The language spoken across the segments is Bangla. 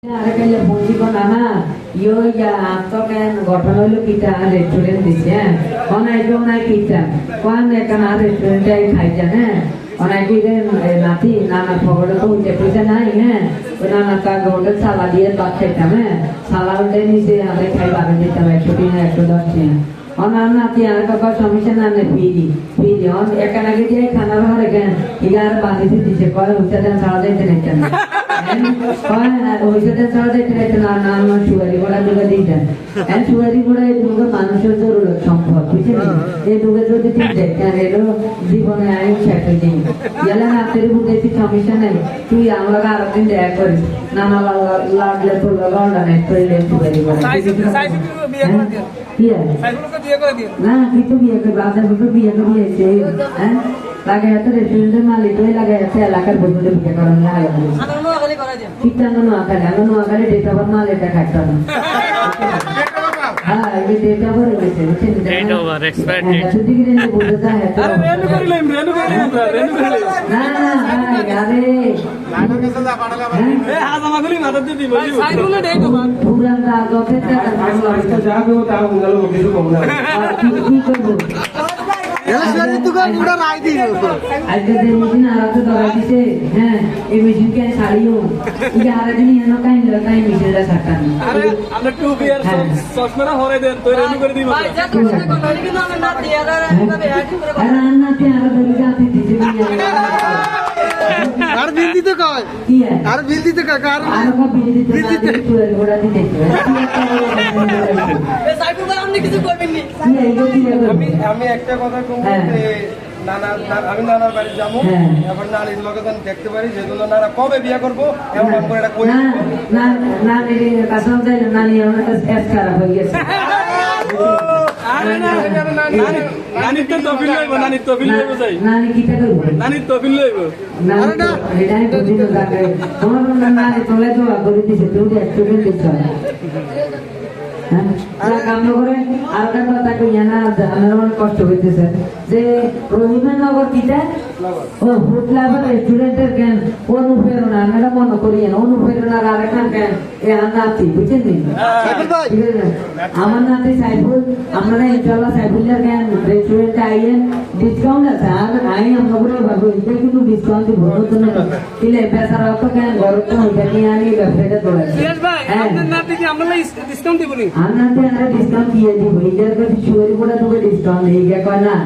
আরেকটা বলছি না ইয়ো ইয়া আত্মজ্ঞান গঠন হইলো কিটা রেস্টুরেন্ট দিছে অনাইকে অনাই কিটা কোন এখানে রেস্টুরেন্টে খাই জানে অনাইকে নাতি নানা খবর তো উঠে পয়সা নাই হ্যাঁ ওই নানা তা গোটে সালা দিয়ে ভাত খাইতাম হ্যাঁ সালা উঠে নিচে আমরা খাই বারো দিতাম 110 টাকা অনার নাতি আর কাকা সমস্যা না ফিরি ফিরি এখানে আগে দিয়ে খানা ভালো কেন ইগার বাঁধিতে দিছে কয় উঠে দেন সারা যাইতে নিতেন মানুষের জরুরত সম্পদ বুঝলেন এই দুগে যদি জীবনে আইন শেখে নেই গেলে রাতের বুঝেছি সমস্যা নেই তুই আমরা আরো দিন দেখা করিস নানা লাগলে তোর লন্ডনে করলে সুগারি না কিন্তু বিয়ে করবে আপনার বিয়ে করিয়েছে হ্যাঁ লাগে এত রেস্টুরেন্টের মালিক হয়ে লাগে এত এলাকার বন্ধুদের বিয়ে করার লাগে কিটানো নোয়াখালী আমি নোয়াখালী ডেটা পর মাল এটা খাইতাম হ্যাঁ এই ডেটা পর গেছে শুধু কি রেনু বলতে চায় না আরে পুরান কি করবো আর বিল দিতে কয় আর বিল দিতে কয় আর বিল দিতে আমি একটা কথা কম আমি নানার বাড়ি যাবো এখন নানির লোকে দেখতে পারি যেগুলো নানা কবে বিয়ে করবো এমন করে এটা কই খারাপ হয়ে গেছে কষ্ট হইতেছে যে রহিমানগর কিটা ও হুটলাভার রেস্টুরেন্টের কেন অনুপ্রেরণা আমরা মনে করি অনুপ্রেরণার আরেকখান কেন এ নাতি বুঝছেন আমার নাতি সাইফুল আপনারা ইনশাল্লাহ সাইফুলের কেন রেস্টুরেন্টে আইয়েন ডিসকাউন্ট আছে আর আই আমরা বলে ভাবো এটা কিন্তু ডিসকাউন্ট দিব নতুন দিলে বেচারা তো কেন গরম তো ওইটা নিয়ে আনি ব্যবসাটা তোলা আপনার নাতি কি আমরা ডিসকাউন্ট দিব নি আর নাতি আমরা ডিসকাউন্ট দিয়ে দিব এটার কাছে শুয়ে পড়ে তোকে ডিসকাউন্ট এই কয় না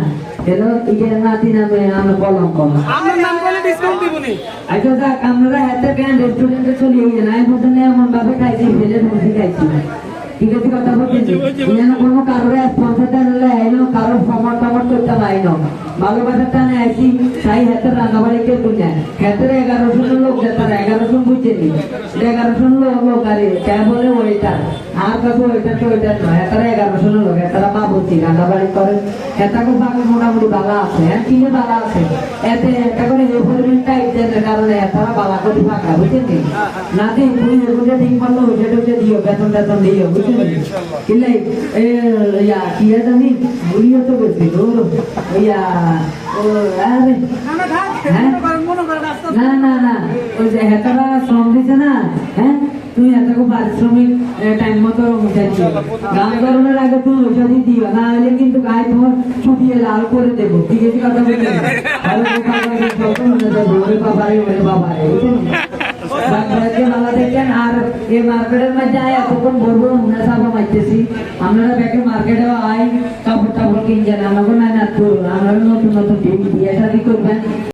এলো ইগের নাতি নামে আমরা কলঙ্ক আপনার নাম বলে ডিসকাউন্ট দিব নি আচ্ছা যাক আমরা হাতে কেন রেস্টুরেন্টে চলে গিয়ে নাই বুঝলে এমন ভাবে খাইছি ফেলে বসে খাইছি ঠিক আছে কথা বলছি যেন কোনো কারোর স্পন্সরটা নিলে আইনো কারোর সমর টমর করতে পাইনো ভালোবাসার টানে আইসি তাই হাতে রান্নাবাড়ি কেউ বুঝে হাতের 1100 লোক যাতারা 1100 বুঝেনি 1100 লোক আরে কে বলে ওইটার আর কাছে ওইটার তো ওইটার নয় হাতের 1100 লোক হাতারা মা বুঝি রান্নাবাড়ি করে হাতাকে ভাগে মোটামুটি বালা আছে হ্যাঁ কিনে বালা আছে এতে একটা করে রেফারেন্ট টাইপ দেন কারণে হাতারা বালা করে ফাঁকা বুঝেনি না দিন তুমি এগুলো ঠিক মতো ওইটা দিও বেতন টেতন দিও কিলে ইয়া কি জানি ভুলিও তো করছি ইয়া না না না ওই যে হেতারা শ্রম দিছে না হ্যাঁ তুই এতকে পারিশ্রমিক টাইম মতো উঠাচ্ছি গান করানোর আগে তুমি ঔষধি দিও না হলে কিন্তু গায়ে তোমার ছুটিয়ে লাল করে দেবো ঠিক আছে কথা বলতে বাবারে দেখেন আর এই মার্কেটের মধ্যে আয় এতক্ষণ বলবো আমরা সাবা মারতেছি আপনারা ব্যাকে মার্কেটে আয় কাপড় টাপড় কিনছেন আমাকে না আমরা নতুন নতুন বিয়ে শাদী করবেন